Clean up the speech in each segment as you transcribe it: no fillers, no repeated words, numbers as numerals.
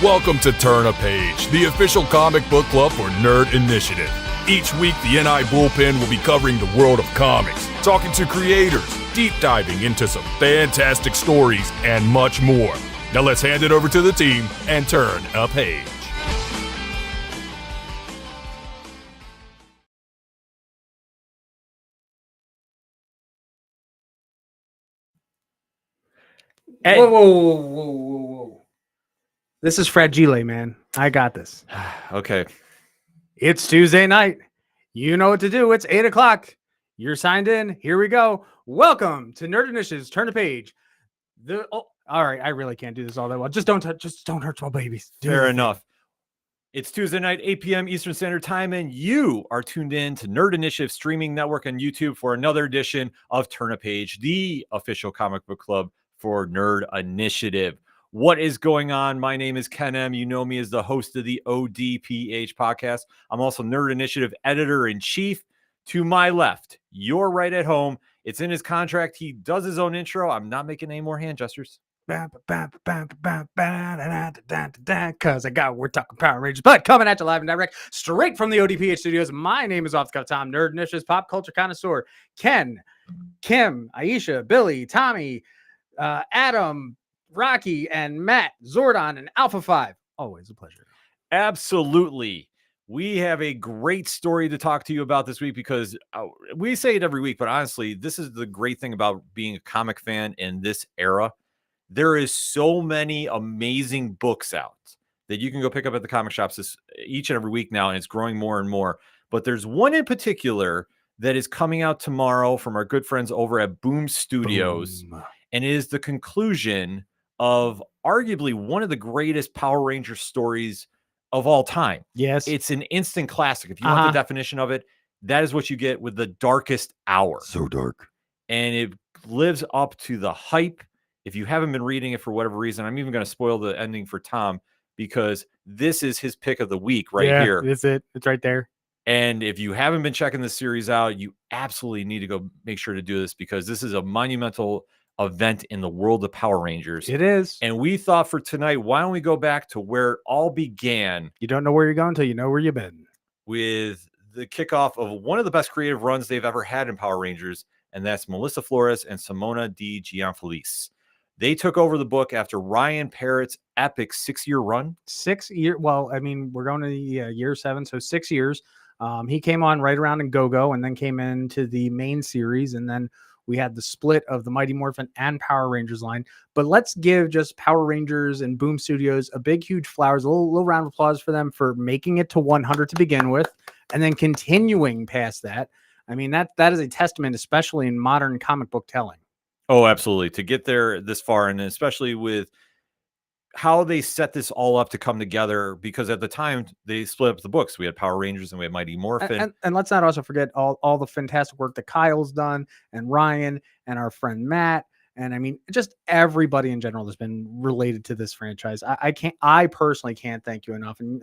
Welcome to Turn a Page, the official comic book club for Nerd Initiative. Each week, the NI Bullpen will be covering the world of comics, talking to creators, deep diving into some fantastic stories, and much more. Now let's hand it over to the team and turn a page. Hey. Whoa. This is Fragile, man. I got this. Okay. It's Tuesday night. You know what to do. It's 8 o'clock. You're signed in. Here we go. Welcome to Nerd Initiative's Turn a Page. All right. I really can't do this all that well. Just don't hurt small babies. Fair enough. It's Tuesday night, 8 p.m. Eastern Standard Time, and you are tuned in to Nerd Initiative streaming network on YouTube for another edition of Turn a Page, the official comic book club for Nerd Initiative. What is going on? My name is Ken M. You know me as the host of the ODPH podcast. I'm also Nerd Initiative editor-in-chief. To my left, you're right at home. It's in his contract. He does his own intro. I'm not making any more hand gestures. Cause we're talking Power Rangers, but coming at you live and direct straight from the ODPH studios. My name is Off the Cuff Tom, Nerd Initiative's pop culture connoisseur. Ken, Kim, Aisha, Billy, Tommy, Adam, Rocky, and Matt, Zordon, and Alpha 5. Always a pleasure. Absolutely. We have a great story to talk to you about this week because we say it every week, but honestly, this is the great thing about being a comic fan in this era. There is so many amazing books out that you can go pick up at the comic shops each and every week now, and it's growing more and more. But there's one in particular that is coming out tomorrow from our good friends over at Boom Studios. Boom. And it is the conclusion of arguably one of the greatest Power Rangers stories of all time. Yes. It's an instant classic. If you want the definition of it, that is what you get with The Darkest Hour. So dark. And it lives up to the hype. If you haven't been reading it for whatever reason, I'm even going to spoil the ending for Tom because this is his pick of the week here. That's it. It's right there. And if you haven't been checking this series out, you absolutely need to go make sure to do this because this is a monumental event in the world of Power Rangers. It is. And we thought for tonight, why don't we go back to where it all began? You don't know where you're going until you know where you've been. With the kickoff of one of the best creative runs they've ever had in Power Rangers, and that's Melissa Flores and Simona di Gianfelice. They took over the book after Ryan Parrott's epic 6-year run. 6 year. Well, I mean, we're going to year 7, so 6 years. He came on right around in Go-Go and then came into the main series, and then we had the split of the Mighty Morphin and Power Rangers line. But let's give just Power Rangers and Boom Studios a big, huge flowers, a little round of applause for them for making it to 100 to begin with, and then continuing past that. I mean, that is a testament, especially in modern comic book telling. Oh, absolutely. To get there this far, and especially with how they set this all up to come together, because at the time they split up the books. We had Power Rangers and we had Mighty Morphin. And let's not also forget all the fantastic work that Kyle's done and Ryan and our friend Matt. And I mean, just everybody in general that's been related to this franchise. I personally can't thank you enough. And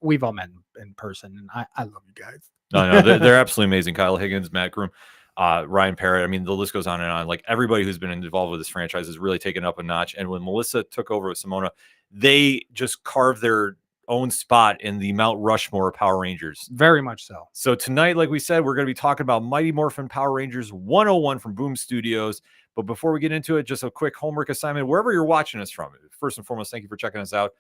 we've all met in person, and I love you guys. No, they're absolutely amazing. Kyle Higgins, Matt Groom, Ryan Parrott. I mean, the list goes on and on. Like everybody who's been involved with this franchise has really taken up a notch. And when Melissa took over with Simona, they just carved their own spot in the Mount Rushmore of Power Rangers. Very much so. So tonight, like we said, we're going to be talking about Mighty Morphin Power Rangers 101 from Boom Studios. But before we get into it, just a quick homework assignment. Wherever you're watching us from, first and foremost, thank you for checking us out.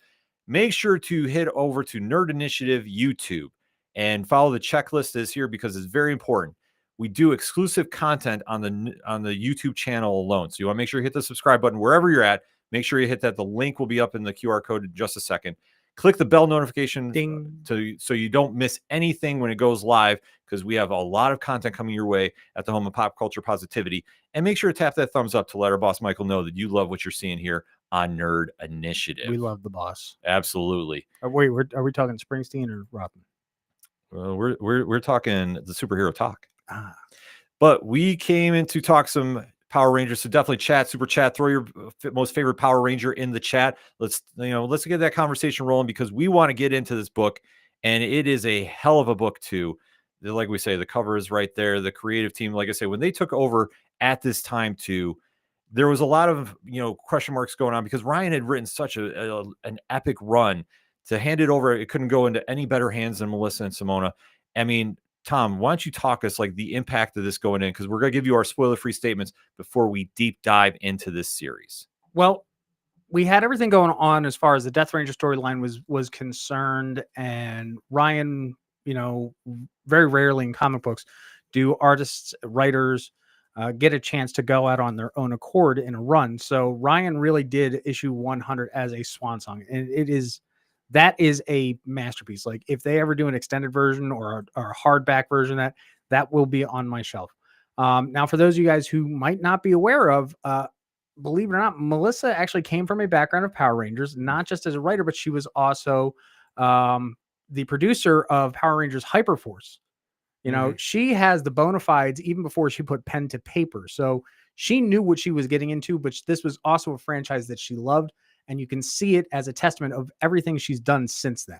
Make sure to head over to Nerd Initiative YouTube and follow the checklist that's here because it's very important. We do exclusive content on the YouTube channel alone. So you want to make sure you hit the subscribe button wherever you're at. Make sure you hit that. The link will be up in the QR code in just a second. Click the bell notification so you don't miss anything when it goes live, because we have a lot of content coming your way at the home of pop culture positivity. And make sure to tap that thumbs up to let our boss Michael know that you love what you're seeing here on Nerd Initiative. We love the boss. Absolutely. Wait, are we talking Springsteen or Robin? We're talking the superhero talk. But we came in to talk some Power Rangers, so definitely super chat, throw your most favorite Power Ranger in the chat. Let's get that conversation rolling because we want to get into this book, and it is a hell of a book too. Like we say, the cover is right there. The creative team, like I say, when they took over at this time too, there was a lot of, question marks going on because Ryan had written such an epic run. To hand it over, it couldn't go into any better hands than Melissa and Simona. I mean, Tom, why don't you talk us like the impact of this going in? Because we're going to give you our spoiler-free statements before we deep dive into this series. Well, we had everything going on as far as the Death Ranger storyline was concerned, and Ryan, very rarely in comic books do artists, writers get a chance to go out on their own accord in a run. So Ryan really did issue 100 as a swan song, and that is a masterpiece. Like if they ever do an extended version or a hardback version, that will be on my shelf. Now, for those of you guys who might not be aware of, believe it or not, Melissa actually came from a background of Power Rangers, not just as a writer, but she was also the producer of Power Rangers Hyperforce. She has the bona fides even before she put pen to paper. So she knew what she was getting into, but this was also a franchise that she loved. And you can see it as a testament of everything she's done since then.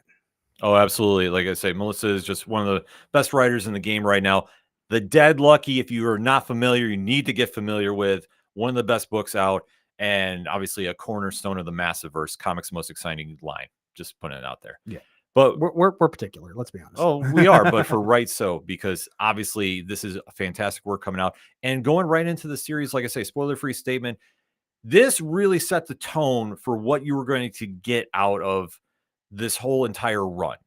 Oh, absolutely. Like I say, Melissa is just one of the best writers in the game right now. The Dead Lucky, if you are not familiar, you need to get familiar with. One of the best books out, and obviously a cornerstone of the Massiverse, comics' most exciting line. Just putting it out there. Yeah. But we're particular, let's be honest. Oh, we are, but for right so, because obviously this is a fantastic work coming out. And going right into the series, like I say, spoiler-free statement, this really set the tone for what you were going to get out of this whole entire run.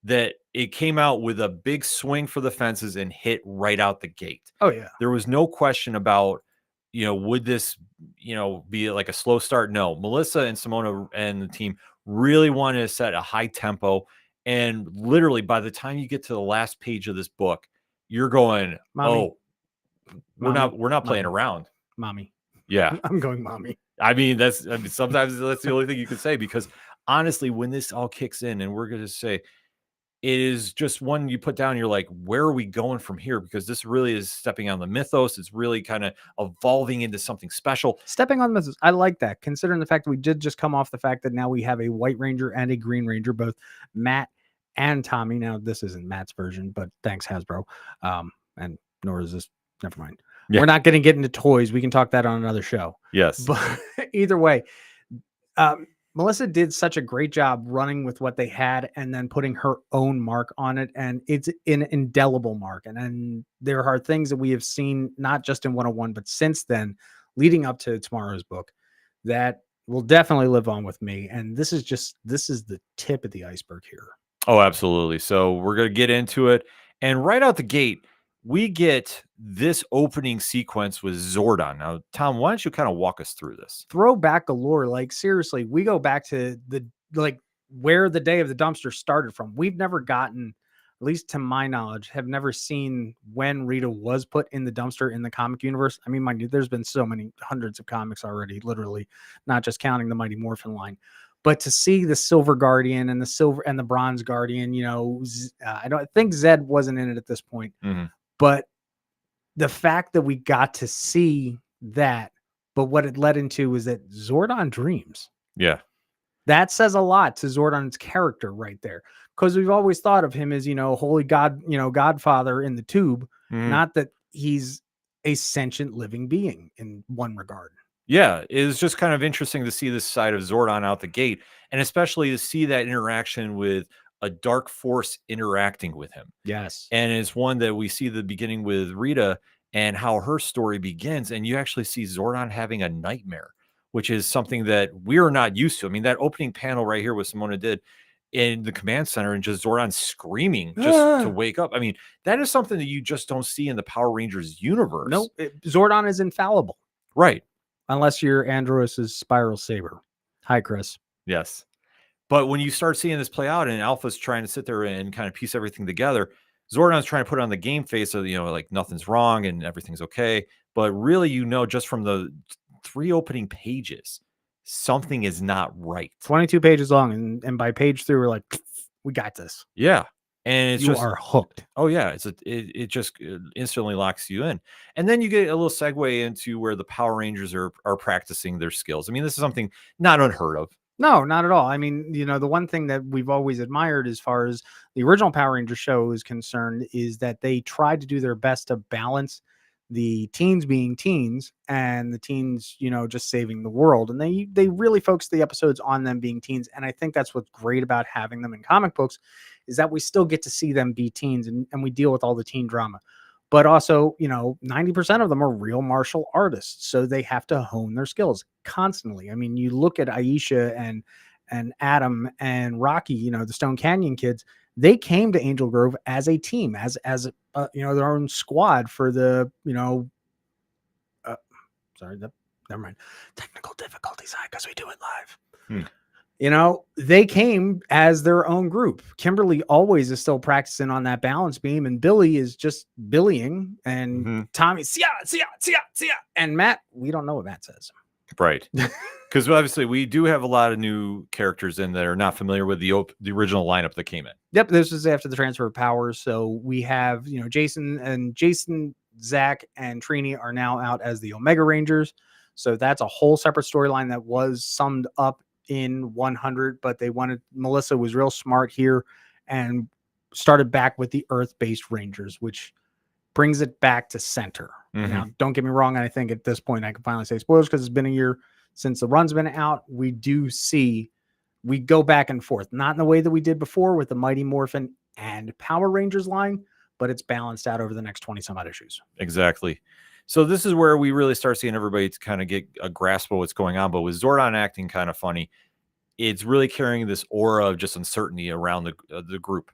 That it came out with a big swing for the fences and hit right out the gate. Oh, yeah. There was no question about, would this, be like a slow start? No. Melissa and Simona and the team really wanted to set a high tempo. And literally by the time you get to the last page of this book, you're going, Mommy. we're not playing around. Mommy. Yeah. I'm going mommy. I mean, sometimes that's the only thing you can say, because honestly, when this all kicks in, and we're going to say, it is just one you put down, you're like, where are we going from here? Because this really is stepping on the mythos. It's really kind of evolving into something special. Stepping on the mythos. I like that, considering the fact that we did just come off the fact that now we have a White Ranger and a Green Ranger, both Matt and Tommy. Now, this isn't Matt's version, but thanks, Hasbro. And nor is this. Never mind. Yeah. We're not going to get into toys. We can talk that on another show. Yes. But either way, Melissa did such a great job running with what they had and then putting her own mark on it. And it's an indelible mark. And then there are things that we have seen, not just in 101, but since then, leading up to tomorrow's book, that will definitely live on with me. And this is the tip of the iceberg here. Oh, absolutely. So we're going to get into it. And right out the gate, we get this opening sequence with Zordon. Now, Tom, why don't you kind of walk us through this? Throwback galore. Like, seriously, we go back to where the Day of the Dumpster started from. We've never gotten, at least to my knowledge, have never seen when Rita was put in the dumpster in the comic universe. I mean, mind you, there's been so many hundreds of comics already, literally, not just counting the Mighty Morphin line. But to see the Silver Guardian and the Silver and the Bronze Guardian, I don't think Zed wasn't in it at this point. Mm-hmm. But the fact that we got to see that, but what it led into was that Zordon dreams. Yeah. That says a lot to Zordon's character right there. Because we've always thought of him as, holy God, Godfather in the tube. Mm-hmm. Not that he's a sentient living being in one regard. Yeah, it's just kind of interesting to see this side of Zordon out the gate, and especially to see that interaction with a dark force interacting with him. Yes. And it's one that we see the beginning with Rita and how her story begins. And you actually see Zordon having a nightmare, which is something that we're not used to. I mean, that opening panel right here, what Simona did in the command center and just Zordon screaming just to wake up. I mean, that is something that you just don't see in the Power Rangers universe. No, Zordon is infallible. Right. Unless you're Andros's Spiral Saber. Hi, Chris. Yes. But when you start seeing this play out and Alpha's trying to sit there and kind of piece everything together, Zordon's trying to put on the game face of, like nothing's wrong and everything's okay. But really, just from the 3 opening pages, something is not right. 22 pages long. And by page 3, we're like, we got this. Yeah. And you are hooked. Oh, yeah. It just instantly locks you in. And then you get a little segue into where the Power Rangers are practicing their skills. I mean, this is something not unheard of. No, not at all. I mean, the one thing that we've always admired as far as the original Power Ranger show is concerned is that they tried to do their best to balance the teens being teens and the teens, just saving the world. And they really focus the episodes on them being teens. And I think that's what's great about having them in comic books is that we still get to see them be teens and we deal with all the teen drama. But also, 90% of them are real martial artists. So they have to hone their skills constantly. I mean, you look at Aisha and Adam and Rocky, the Stone Canyon kids, they came to Angel Grove as a team, as their own squad for the, never mind. Technical difficulties, because we do it live. They came as their own group. Kimberly always is still practicing on that balance beam, and Billy is just Billying, and Tommy, see ya. And Matt, we don't know what Matt says. Right. Because obviously we do have a lot of new characters in that are not familiar with the original lineup that came in. Yep. This was after the transfer of powers. So we have, Jason, Zach, and Trini are now out as the Omega Rangers. So that's a whole separate storyline that was summed up in 100, but Melissa was real smart here and started back with the Earth-based Rangers, which brings it back to center. Now, don't get me wrong. I think at this point I can finally say spoilers because it's been a year since the run's been out. We go back and forth, not in the way that we did before with the Mighty Morphin and Power Rangers line, but it's balanced out over the next 20 some odd issues. Exactly. So this is where we really start seeing everybody to kind of get a grasp of what's going on. But with Zordon acting kind of funny, it's really carrying this aura of just uncertainty around the group.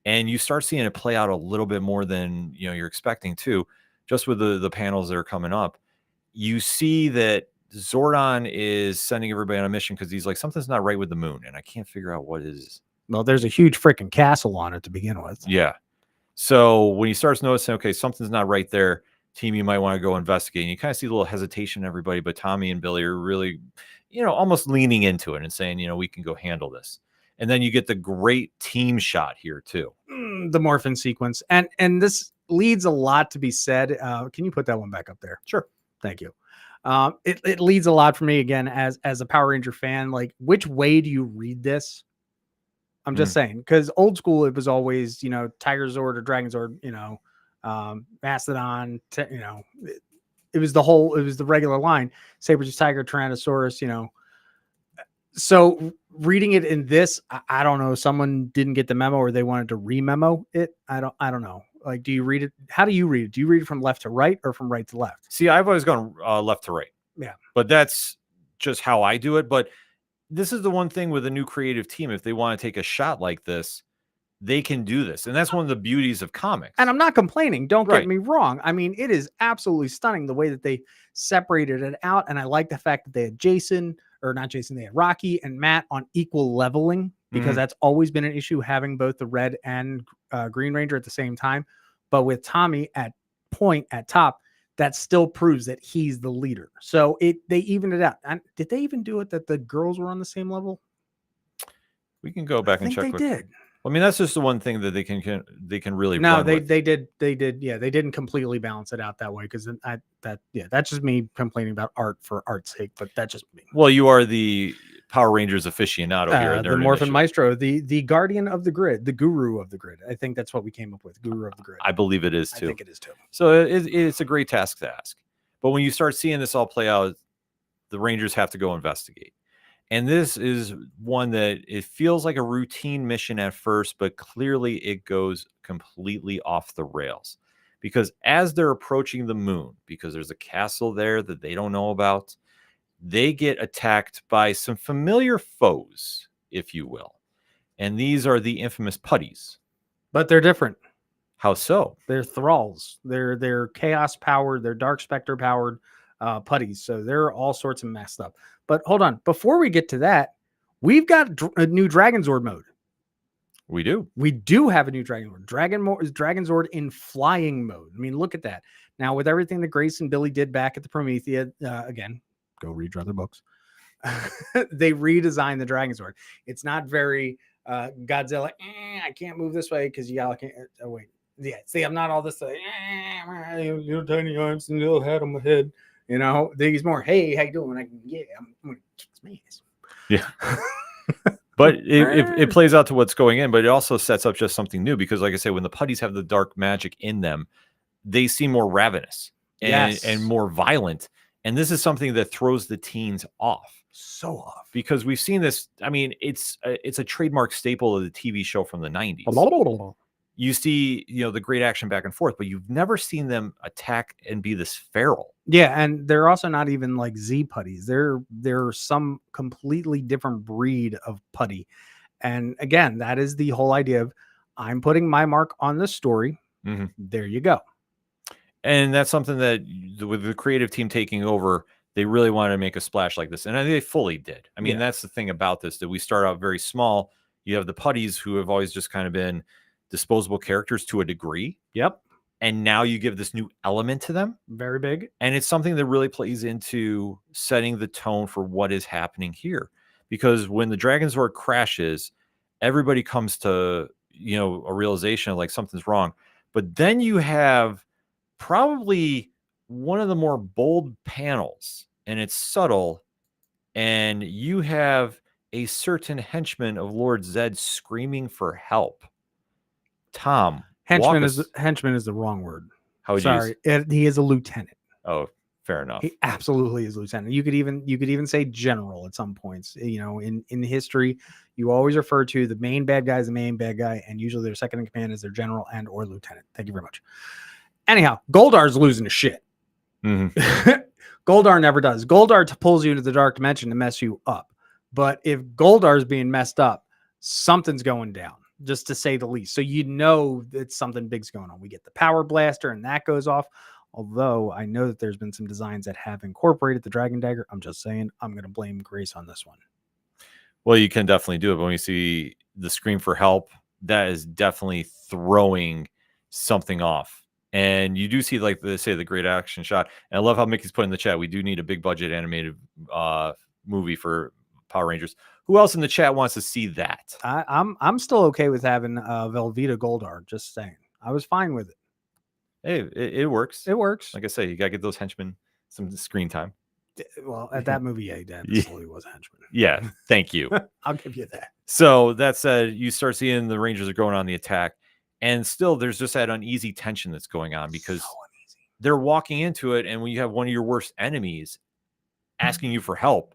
And you start seeing it play out a little bit more than you're expecting too. Just with the panels that are coming up, you see that Zordon is sending everybody on a mission because he's like, something's not right with the moon, and I can't figure out what is. Well, there's a huge freaking castle on it to begin with. Yeah. So when he starts noticing, okay, something's not right there, team, you might want to go investigate. And you kind of see a little hesitation in everybody, but Tommy and Billy are really, almost leaning into it and saying, we can go handle this. And then you get the great team shot here too. The Morphin sequence. And this leads a lot to be said. Can you put that one back up there? Sure. Thank you. It leads a lot for me again, as a Power Ranger fan, like which way do you read this? I'm just saying, because old school, it was always, Tiger Zord or Dragon Zord, Mastodon, it was the regular line, Saber-tooth Tiger, Tyrannosaurus, So reading it in this, I don't know, someone didn't get the memo or they wanted to rememo it. I don't know. Like, do you read it? How do you read it? Do you read it from left to right or from right to left? See, I've always gone left to right. Yeah. But that's just how I do it. But this is the one thing with a new creative team. If they want to take a shot like this, they can do this. And that's one of the beauties of comics. And I'm not complaining. Don't get me wrong. I mean, it is absolutely stunning the way that they separated it out. And I like the fact that they had they had Rocky and Matt on equal leveling, because that's always been an issue, having both the Red and Green Ranger at the same time. But with Tommy at TaP, that still proves that he's the leader. So they evened it out. And did they even do it that the girls were on the same level? We can go back and check. They did. I mean, that's just the one thing that they can really. No, they did. Yeah, they didn't completely balance it out that way, because that's just me complaining about art for art's sake. But that's just me. Well, you are the Power Rangers aficionado here. The Morphin Maestro, the guardian of the grid, the guru of the grid. I think that's what we came up with. Guru of the grid. I believe it is too. I think it is too. So it's a great task to ask. But when you start seeing this all play out, the Rangers have to go investigate. And this is one that it feels like a routine mission at first, but clearly it goes completely off the rails. Because as they're approaching the moon, because there's a castle there that they don't know about, they get attacked by some familiar foes, if you will. And these are the infamous putties. But they're different. How so? They're thralls. They're chaos powered. They're dark specter powered putties. So they're all sorts of messed up. But hold on, before we get to that, we've got a new Dragon Zord mode. We do. We do have a new Dragon Zord. Dragon Zord in flying mode. I mean, look at that. Now, with everything that Grace and Billy did back at the Promethea, again, go read your other books. They redesigned the Dragon Zord. It's not very Godzilla. I can't move this way because y'all can't. Oh, wait. Yeah. See, I'm not all this. Little tiny arms and little head on my head. He's more, hey, how you doing? I'm gonna kick his ass. Yeah. But it plays out to what's going in, but it also sets up just something new, because like I say, when the putties have the dark magic in them, they seem more ravenous. and more violent. And this is something that throws the teens off. So off. Because we've seen this. I mean, it's a trademark staple of the TV show from the 90s. You see, the great action back and forth, but you've never seen them attack and be this feral. Yeah, and they're also not even like Z putties. They're some completely different breed of putty. And again, that is the whole idea of I'm putting my mark on this story. Mm-hmm. There you go. And that's something that with the creative team taking over, they really wanted to make a splash like this. And I think they fully did. I mean, that's the thing about this, that we start out very small. You have the putties who have always just kind of been disposable characters to a degree. Yep. And now you give this new element to them. Very big. And it's something that really plays into setting the tone for what is happening here. Because when the Dragon Zord crashes, everybody comes to, a realization of like something's wrong. But then you have probably one of the more bold panels, and it's subtle. And you have a certain henchman of Lord Zed screaming for help. Tom, henchman is the wrong word. How would you use? He is a lieutenant. Oh, fair enough. He absolutely is lieutenant. You could even say general at some points. In history, you always refer to the main bad guy as the main bad guy, and usually their second in command is their general and or lieutenant. Thank you very much. Anyhow, Goldar's losing his shit. Mm-hmm. Goldar never does. Goldar pulls you into the dark dimension to mess you up. But if Goldar's being messed up, something's going down, just to say the least. So that something big's going on. We get the power blaster and that goes off. Although I know that there's been some designs that have incorporated the Dragon Dagger. I'm just saying I'm going to blame Grace on this one. Well, you can definitely do it. But when you see the scream for help, that is definitely throwing something off. And you do see, like they say, the great action shot. And I love how Mickey's put in the chat, we do need a big budget animated movie for Power Rangers. Who else in the chat wants to see that? I'm still okay with having Velveeta Goldar. Just saying, I was fine with it. Hey, it works. It works. Like I say, you gotta get those henchmen some screen time. Well, at that movie, he absolutely was a henchman. Yeah, thank you. I'll give you that. So that said, you start seeing the Rangers are going on the attack, and still there's just that uneasy tension that's going on because they're walking into it, and when you have one of your worst enemies asking you for help,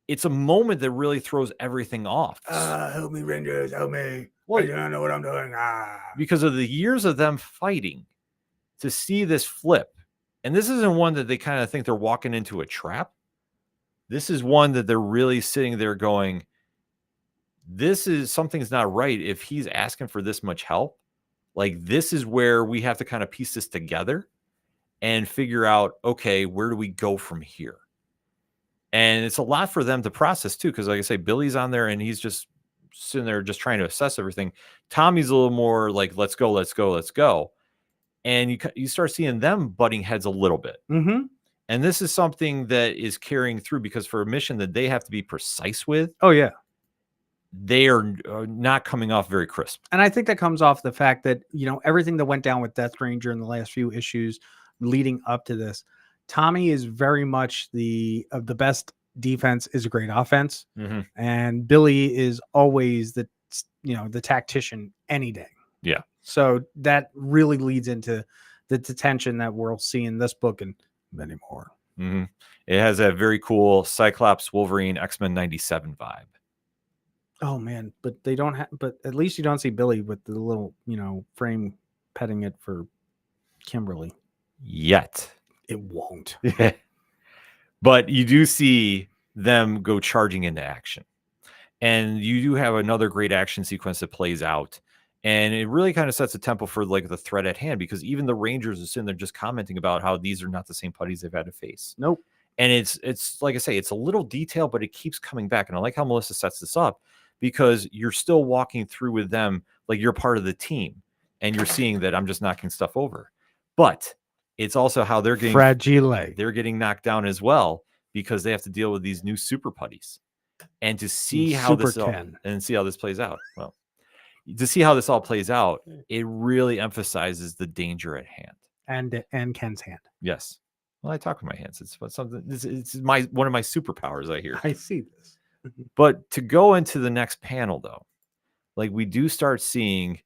it's a moment that really throws everything off. Help me, Rangers, help me. Well, I don't know what I'm doing. Because of the years of them fighting, to see this flip, and this isn't one that they kind of think they're walking into a trap. This is one that they're really sitting there going, something's not right if he's asking for this much help. Like, this is where we have to kind of piece this together and figure out, okay, where do we go from here? And it's a lot for them to process too, because like I say, Billy's on there and he's just sitting there just trying to assess everything. Tommy's a little more like, let's go. And you start seeing them butting heads a little bit. Mm-hmm. And this is something that is carrying through because for a mission that they have to be precise with. Oh, yeah. They are not coming off very crisp. And I think that comes off the fact that, everything that went down with Death Ranger in the last few issues leading up to this, Tommy is very much the best defense is a great offense. Mm-hmm. And Billy is always the tactician any day. Yeah. So that really leads into the tension that we'll see in this book and many more. Mm-hmm. It has a very cool Cyclops, Wolverine, X-Men 97 vibe. Oh man, but they don't have. But at least you don't see Billy with the little, frame petting it for Kimberly. Yet it won't. But you do see them go charging into action, and you do have another great action sequence that plays out. And it really kind of sets a tempo for like the threat at hand, because even the Rangers are sitting there just commenting about how these are not the same putties they've had to face. Nope. And it's like I say, it's a little detail, but it keeps coming back. And I like how Melissa sets this up, because you're still walking through with them like you're part of the team, and you're seeing that I'm just knocking stuff over. But it's also how they're getting fragile. They're getting knocked down as well, because they have to deal with these new super putties, and to see how this plays out. Well, to see how this all plays out, it really emphasizes the danger at hand and Ken's hand. Yes. Well, I talk with my hands. It's something. It's one of my superpowers. I hear. I see this. But to go into the next panel, though, like we do start seeing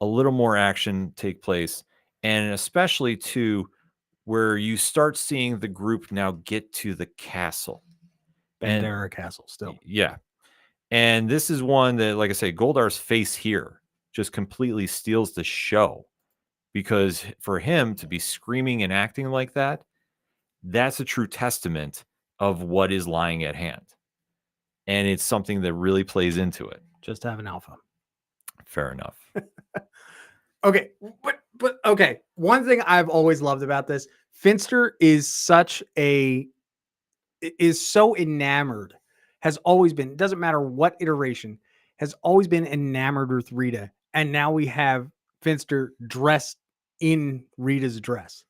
a little more action take place, and especially to where you start seeing the group now get to the castle. Bandera Castle still. Yeah. And this is one that, like I say, Goldar's face here just completely steals the show, because for him to be screaming and acting like that, that's a true testament of what is lying at hand. And it's something that really plays into it. Just have an alpha. Fair enough. Okay, but okay. One thing I've always loved about this, Finster is so enamored, has always been, it doesn't matter what iteration, has always been enamored with Rita. And now we have Finster dressed in Rita's dress.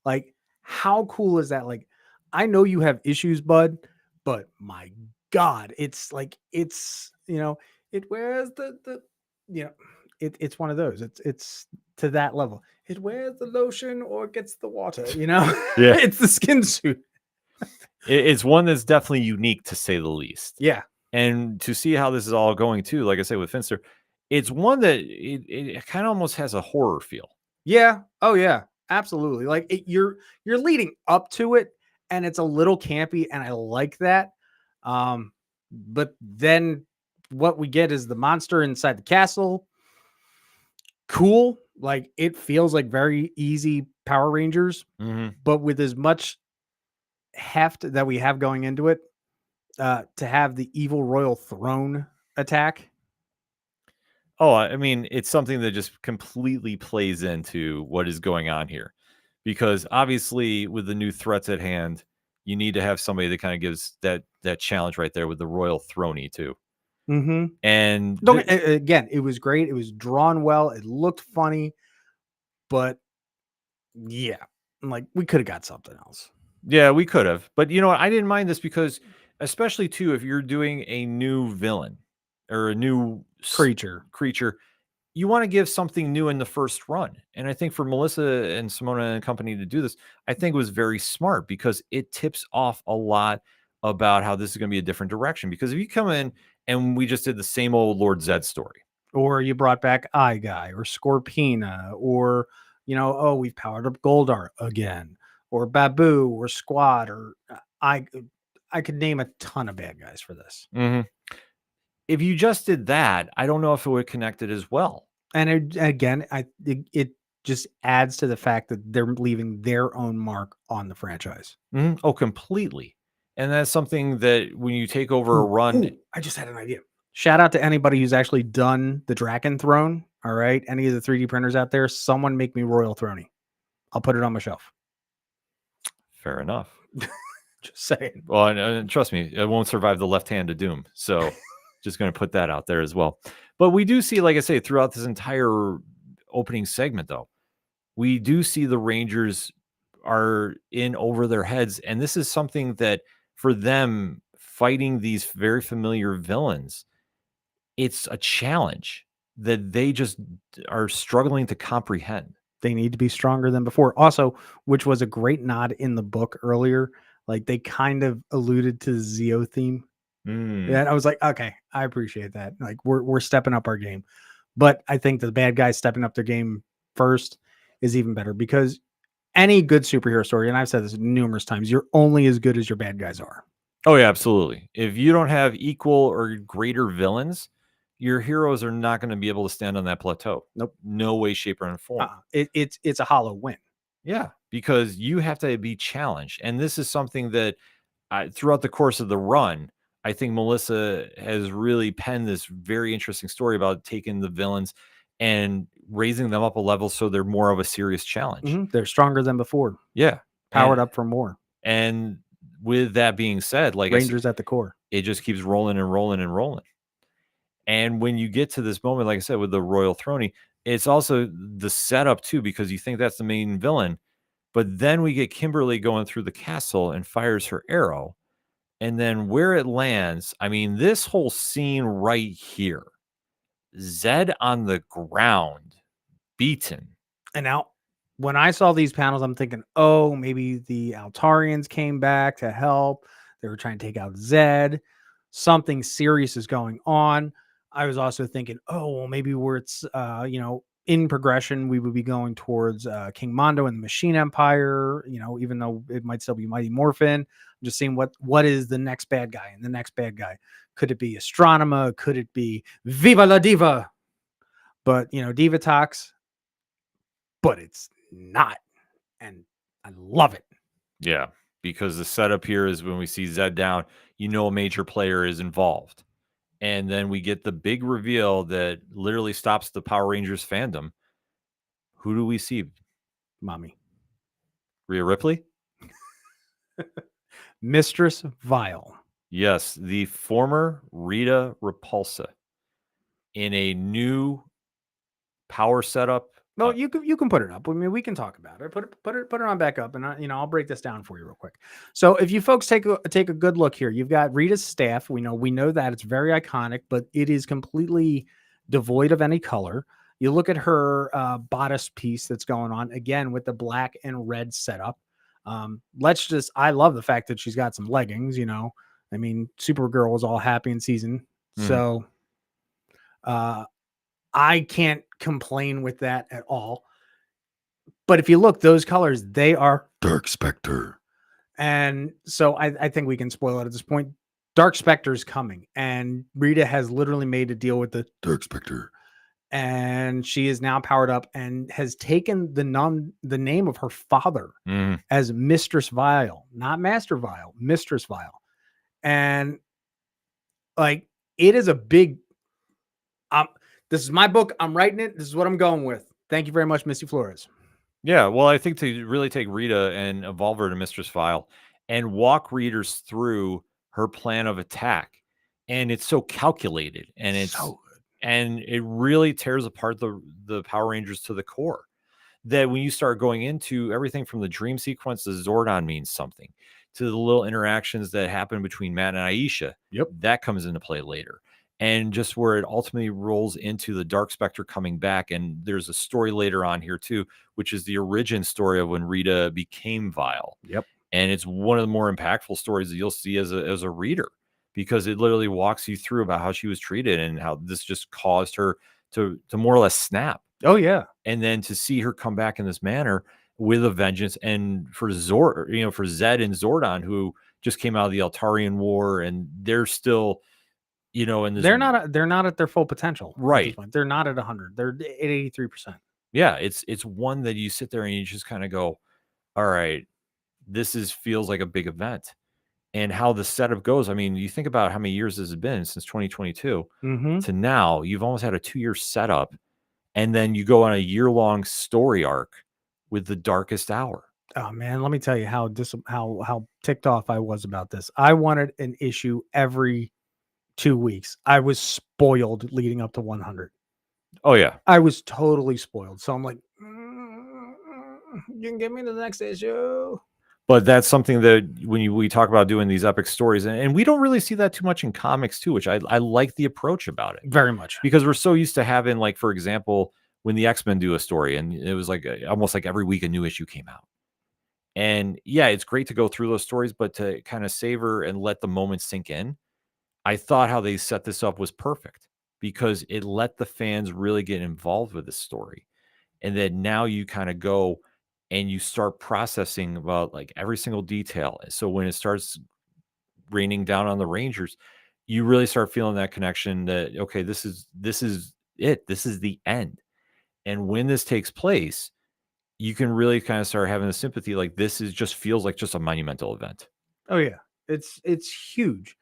Like, how cool is that? Like, I know you have issues, bud, but my God, it's like, it's, it wears the it's one of those. It's to that level. It wears the lotion or gets the water, Yeah. It's the skin suit. It's one that's definitely unique, to say the least. Yeah. And to see how this is all going too, like I say with Finster, it's one that it kind of almost has a horror feel. Yeah. Oh yeah, absolutely. Like you're leading up to it, and it's a little campy, and I like that. But then what we get is the monster inside the castle. Cool. Like, it feels like very easy Power Rangers, but with as much heft that we have going into it, to have the evil royal throne attack. Oh, I mean, it's something that just completely plays into what is going on here, because obviously with the new threats at hand, you need to have somebody that kind of gives that challenge right there with the royal throny too. And Again, it was great. It was drawn well. It looked funny, but yeah, like, we could have got something else. Yeah, we could have. But you know what? I didn't mind this because, especially too, if you're doing a new villain or a new Creature. you want to give something new in the first run. And I think for Melissa and Simona and company to do this, I think was very smart, because it tips off a lot about how this is going to be a different direction. Because if you come in and we just did the same old Lord Zed story, or you brought back Eye Guy or Scorpina, or, we've powered up Goldar again, or Babu or Squad, or I could name a ton of bad guys for this. If you just did that, I don't know if it would connect it as well. And it just adds to the fact that they're leaving their own mark on the franchise. Oh, completely. And that's something that when you take over a run, I just had an idea. Shout out to anybody who's actually done the Draken Throne. All right. Any of the 3D printers out there, someone make me Royal Throny. I'll put it on my shelf. Fair enough. Just saying. Well, and trust me, it won't survive the left hand of doom. So just going to put that out there as well. But we do see, like I say, throughout this entire opening segment, though, we do see the Rangers are in over their heads. And this is something that for them, fighting these very familiar villains, it's a challenge that they just are struggling to comprehend. They need to be stronger than before. Also, which was a great nod in the book earlier. Like, they kind of alluded to the Zeo theme. And I was like, okay, I appreciate that. Like, we're stepping up our game. But I think the bad guys stepping up their game first is even better, because any good superhero story, and I've said this numerous times, you're only as good as your bad guys are. Oh, yeah, absolutely. If you don't have equal or greater villains, your heroes are not going to be able to stand on that plateau. Nope. No way, shape, or form. It's a hollow win. Yeah, because you have to be challenged. And this is something that throughout the course of the run, I think Melissa has really penned this very interesting story about taking the villains and raising them up a level so they're more of a serious challenge. They're stronger than before. Yeah. Powered up for more. And with that being said, like Rangers at the core, it just keeps rolling and rolling and rolling. And when you get to this moment, like I said, with the Royal Throny, it's also the setup too, because you think that's the main villain. But then we get Kimberly going through the castle and fires her arrow. And then where it lands, I mean, this whole scene right here, Zed on the ground, beaten. And now, when I saw these panels, I'm thinking, oh, maybe the Altarians came back to help. They were trying to take out Zed. Something serious is going on. I was also thinking, oh, well, maybe where it's, in progression, we would be going towards King Mondo and the Machine Empire, even though it might still be Mighty Morphin. I'm just seeing what is the next bad guy and the next bad guy. Could it be Astronema? Could it be Viva la Diva? But, Divatox, but it's not. And I love it. Yeah, because the setup here is when we see Zed down, a major player is involved. And then we get the big reveal that literally stops the Power Rangers fandom. Who do we see? Mommy. Rhea Ripley? Mistress Vile. Yes, the former Rita Repulsa in a new power setup. Well, you can put it up. I mean, we can talk about it. Put it on back up, and I'll break this down for you real quick. So, if you folks take a good look here, you've got Rita's staff. We know that it's very iconic, but it is completely devoid of any color. You look at her bodice piece that's going on again with the black and red setup. I love the fact that she's got some leggings. I mean, Supergirl was all happy in season, so I can't complain with that at all. But if you look, those colors, they are Dark Spectre. And so I think we can spoil it at this point. Dark Spectre is coming, and Rita has literally made a deal with the Dark Spectre. And she is now powered up and has taken the name of her father as Mistress Vile, not Master Vile, Mistress Vile. And like, it is a big, this is my book. I'm writing it. This is what I'm going with. Thank you very much, Missy Flores. Yeah, well, I think to really take Rita and evolve her to Mistress Vile and walk readers through her plan of attack. And it's so calculated, and it's so good. And it really tears apart the Power Rangers to the core. That when you start going into everything from the dream sequence, the Zordon means something, to the little interactions that happen between Matt and Aisha. Yep. That comes into play later. And just where it ultimately rolls into the Dark Spectre coming back. And there's a story later on here too, which is the origin story of when Rita became Vile. Yep. And it's one of the more impactful stories that you'll see as a reader, because it literally walks you through about how she was treated and how this just caused her to more or less snap. Oh yeah. And then to see her come back in this manner with a vengeance, and for for Zed and Zordon, who just came out of the Altarian War, and they're still, in this, they're not at their full potential. Right. They're not at 100. They're at 83%. Yeah. It's one that you sit there and you just kind of go, all right, this feels like a big event. And how the setup goes. I mean, you think about how many years this has been since 2022 to now. You've almost had a 2-year setup, and then you go on a year-long story arc with the Darkest Hour. Oh man, let me tell you how ticked off I was about this. I wanted an issue every 2 weeks. I was spoiled leading up to 100. Oh yeah, I was totally spoiled. So I'm like, you can give me the next issue. But that's something that when we talk about doing these epic stories, and we don't really see that too much in comics too, which I like the approach about it very much, because we're so used to having, like, for example, when the X-Men do a story, and it was like almost like every week a new issue came out. And yeah, it's great to go through those stories, but to kind of savor and let the moment sink in, I thought how they set this up was perfect, because it let the fans really get involved with this story. And then now you kind of go and you start processing about like every single detail. So when it starts raining down on the Rangers, you really start feeling that connection that, okay, this is it. This is the end. And when this takes place, you can really kind of start having a sympathy. Like, this just feels like just a monumental event. Oh yeah. It's huge.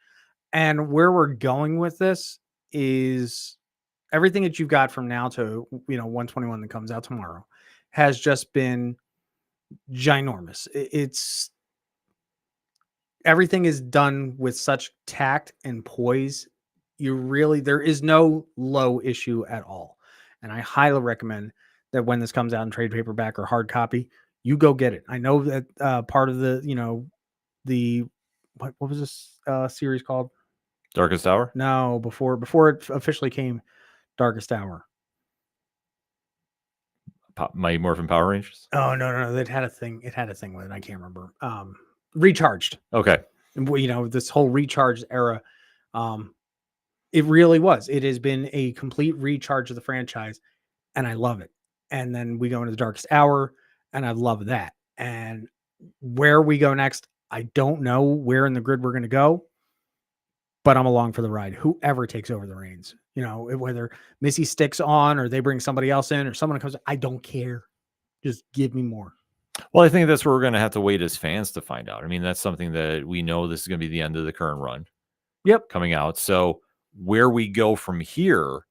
And where we're going with this is everything that you've got from now to 121 that comes out tomorrow has just been ginormous. It's everything is done with such tact and poise. There is no low issue at all. And I highly recommend that when this comes out in trade paperback or hard copy, you go get it. I know that part of the what was this series called? Darkest Hour? No, before it officially came, Darkest Hour. Mighty Morphin Power Rangers? Oh no, it had a thing. It had a thing with it. I can't remember. Recharged. Okay. This whole Recharged era. It really was. It has been a complete recharge of the franchise, and I love it. And then we go into the Darkest Hour, and I love that. And where we go next, I don't know where in the grid we're going to go, but I'm along for the ride. Whoever takes over the reins, whether Missy sticks on or they bring somebody else in or someone comes, I don't care. Just give me more. Well, I think that's where we're going to have to wait as fans to find out. I mean, that's something that we know this is going to be the end of the current run. Yep. Coming out. So where we go from here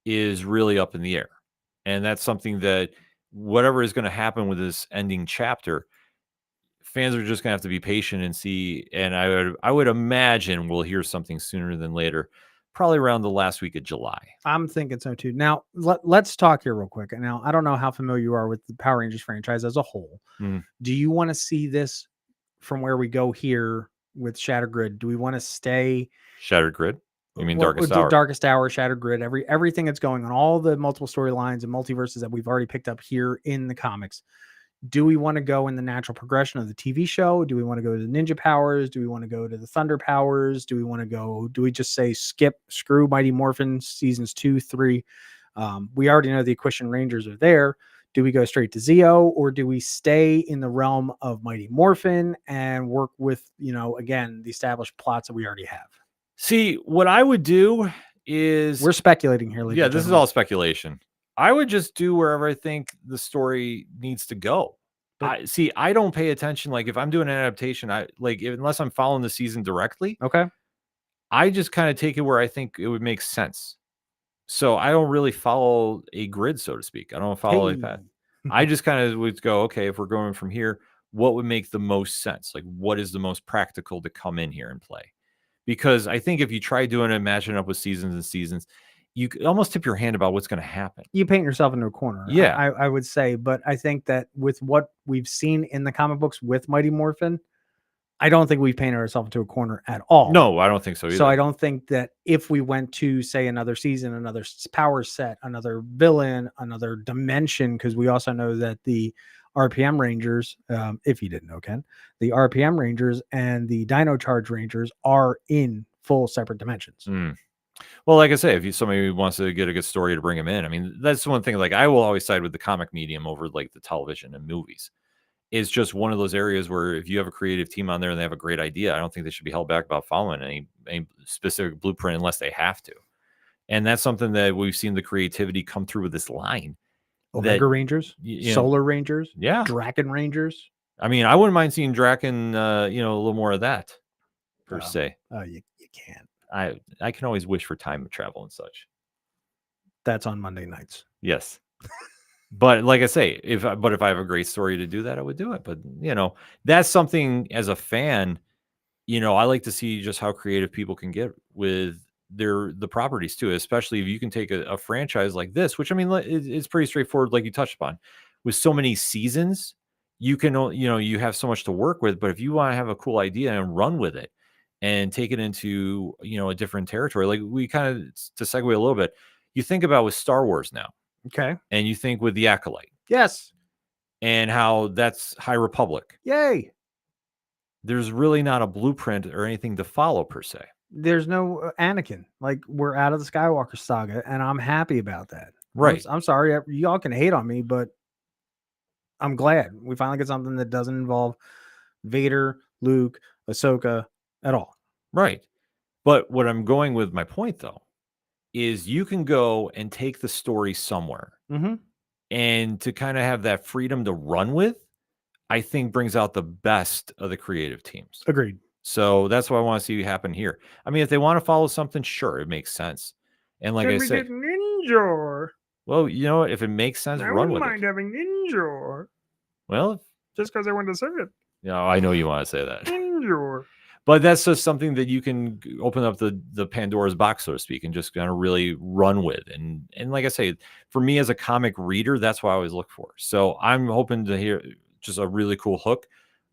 is really up in the air. And that's something that whatever is going to happen with this ending chapter, fans are just going to have to be patient and see. And I would imagine we'll hear something sooner than later, probably around the last week of July. I'm thinking so too. Now, let's talk here real quick. Now, I don't know how familiar you are with the Power Rangers franchise as a whole. Do you want to see this from where we go here with Shattered Grid? Do we want to stay Shattered Grid? You mean Darkest Hour? Darkest Hour, Shattered Grid, everything that's going on, all the multiple storylines and multiverses that we've already picked up here in the comics. Do we want to go in the natural progression of the TV show? Do we want to go to the Ninja Powers? Do we want to go to the Thunder Powers? Do we just say screw Mighty Morphin seasons 2, 3? We already know the Equestrian Rangers are there. Do we go straight to Zeo, or do we stay in the realm of Mighty Morphin and work with, again, the established plots that we already have? See, what I would do is... We're speculating here. Yeah, this is all speculation. I would just do wherever I think the story needs to go. But I don't pay attention. Like if I'm doing an adaptation, unless I'm following the season directly, okay, I just kind of take it where I think it would make sense. So I don't really follow a grid, so to speak. I don't follow a path. I just kind of would go, okay, if we're going from here, what would make the most sense? Like what is the most practical to come in here and play? Because I think if you try doing it, matching up with seasons and seasons, you could almost tip your hand about what's going to happen. You paint yourself into a corner. Yeah. I would say, but I think that with what we've seen in the comic books with Mighty Morphin, I don't think we've painted ourselves into a corner at all. No, I don't think so either. So I don't think that if we went to, say, another season, another power set, another villain, another dimension, because we also know that the RPM Rangers, if you didn't know, Ken, the RPM Rangers and the Dino Charge Rangers are in full separate dimensions. Well, like I say, if somebody wants to get a good story to bring them in, I mean, that's one thing. Like I will always side with the comic medium over like the television and movies. It's just one of those areas where if you have a creative team on there and they have a great idea, I don't think they should be held back about following any specific blueprint unless they have to. And that's something that we've seen the creativity come through with this line. Omega Rangers, Solar Rangers, Draken Rangers. I mean, I wouldn't mind seeing Draken, a little more of that per se. You can't. I can always wish for time travel and such. That's on Monday nights. Yes. But like I say, if I have a great story to do that, I would do it. But that's something as a fan, I like to see just how creative people can get with the properties too, especially if you can take a franchise like this, which I mean, it's pretty straightforward. Like you touched upon with so many seasons, you can, you have so much to work with, but if you want to have a cool idea and run with it and take it into, a different territory, like we kind of, to segue a little bit, you think about with Star Wars now. Okay. And you think with the Acolyte. Yes. And how that's High Republic. Yay. There's really not a blueprint or anything to follow per se. There's no Anakin. Like we're out of the Skywalker saga, and I'm happy about that. Right. I'm sorry. Y'all can hate on me, but I'm glad we finally get something that doesn't involve Vader, Luke, Ahsoka at all. Right. But what I'm going with my point, though, is you can go and take the story somewhere and to kind of have that freedom to run with, I think brings out the best of the creative teams. Agreed. So that's what I want to see happen here. I mean, if they want to follow something, sure, it makes sense. And like I said, Ninja. Well, if it makes sense, run with it. I wouldn't mind having Ninja. Well, just because I want to say it. I know you want to say that. Ninja. But that's just something that you can open up the Pandora's box, so to speak, and just kind of really run with. And like I say, for me as a comic reader, that's what I always look for. So I'm hoping to hear just a really cool hook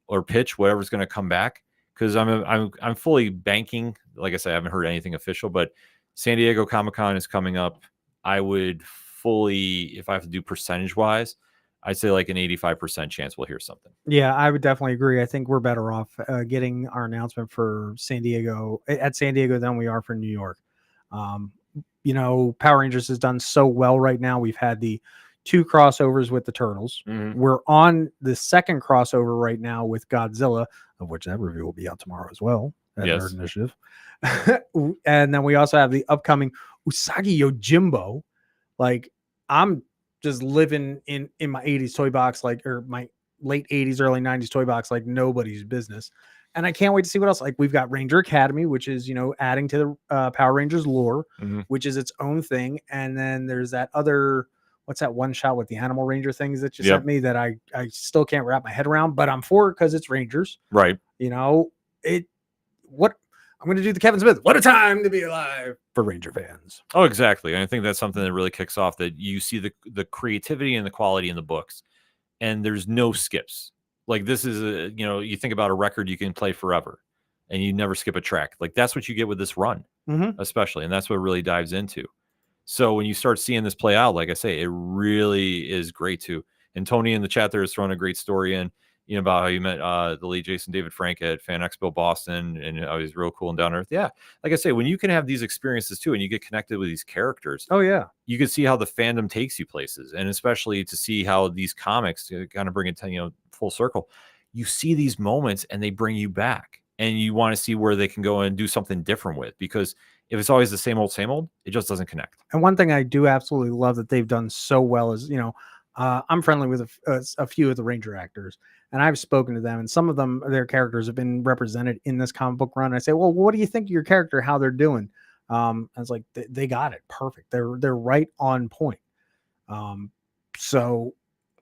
or pitch, whatever's going to come back, because I'm fully banking. Like I said, I haven't heard anything official, but San Diego Comic-Con is coming up. I would fully, if I have to do percentage wise, I'd say like an 85% chance we'll hear something. Yeah, I would definitely agree. I think we're better off getting our announcement for San Diego than we are for New York. Power Rangers has done so well right now. We've had the 2 crossovers with the Turtles. We're on the second crossover right now with Godzilla, of which that review will be out tomorrow as well at Nerd Initiative. And then we also have the upcoming Usagi Yojimbo. Like, I'm just living in my 80s toy box, or my late 80s, early 90s toy box, like nobody's business. And I can't wait to see what else. Like, we've got Ranger Academy, which is, adding to the Power Rangers lore, which is its own thing. And then there's that other, what's that one shot with the Animal Ranger things that you sent me that I still can't wrap my head around, but I'm for it because it's Rangers. Right. I'm going to do the Kevin Smith. What a time to be alive for Ranger fans. Oh, exactly. And I think that's something that really kicks off, that you see the creativity and the quality in the books, and there's no skips. Like, this is you think about a record you can play forever and you never skip a track. Like, that's what you get with this run, especially. And that's what really dives into. So when you start seeing this play out, like I say, it really is great too. And Tony in the chat there is throwing a great story in, about how you met the late Jason David Frank at Fan Expo Boston, and how he's real cool and down to earth. Yeah. Like I say, when you can have these experiences too, and you get connected with these characters. Oh yeah. You can see how the fandom takes you places, and especially to see how these comics kind of bring it to, full circle. You see these moments and they bring you back, and you want to see where they can go and do something different with, because if it's always the same old, it just doesn't connect. And one thing I do absolutely love that they've done so well is, I'm friendly with a few of the Ranger actors, and I've spoken to them, and some of them, their characters have been represented in this comic book run. I say, well, what do you think of your character, how they're doing? I was like, they got it perfect. They're right on point. So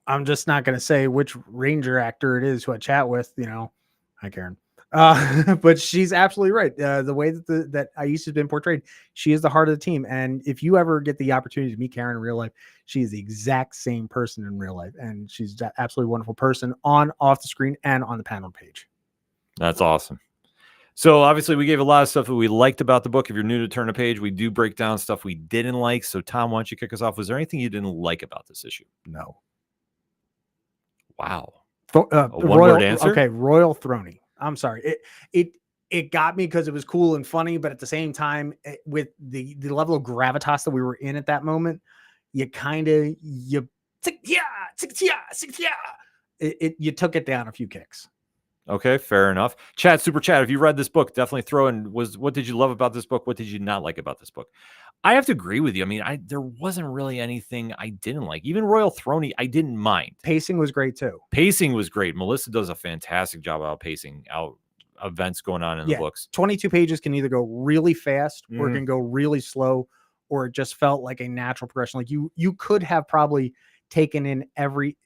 I'm just not going to say which Ranger actor it is who I chat with, hi Karen. But she's absolutely right. The way that that Aisha's been portrayed, she is the heart of the team. And if you ever get the opportunity to meet Karen in real life, she is the exact same person in real life, and she's an absolutely wonderful person off the screen and on the panel page. That's awesome. So obviously we gave a lot of stuff that we liked about the book. If you're new to Turn a Page, we do break down stuff we didn't like. So Tom, why don't you kick us off? Was there anything you didn't like about this issue? No. Wow. One-word answer? Okay, Royal Throny. I'm sorry. It got me because it was cool and funny, but at the same time, with the level of gravitas that we were in at that moment, you took it down a few kicks. Okay, fair enough. Super chat. If you read this book, definitely throw in what did you love about this book? What did you not like about this book? I have to agree with you. I mean, there wasn't really anything I didn't like. Even Royal Throny, I didn't mind. Pacing was great too. Pacing was great. Melissa does a fantastic job about pacing out events going on in the books. 22 pages can either go really fast or it can go really slow, or it just felt like a natural progression. Like you could have probably taken in every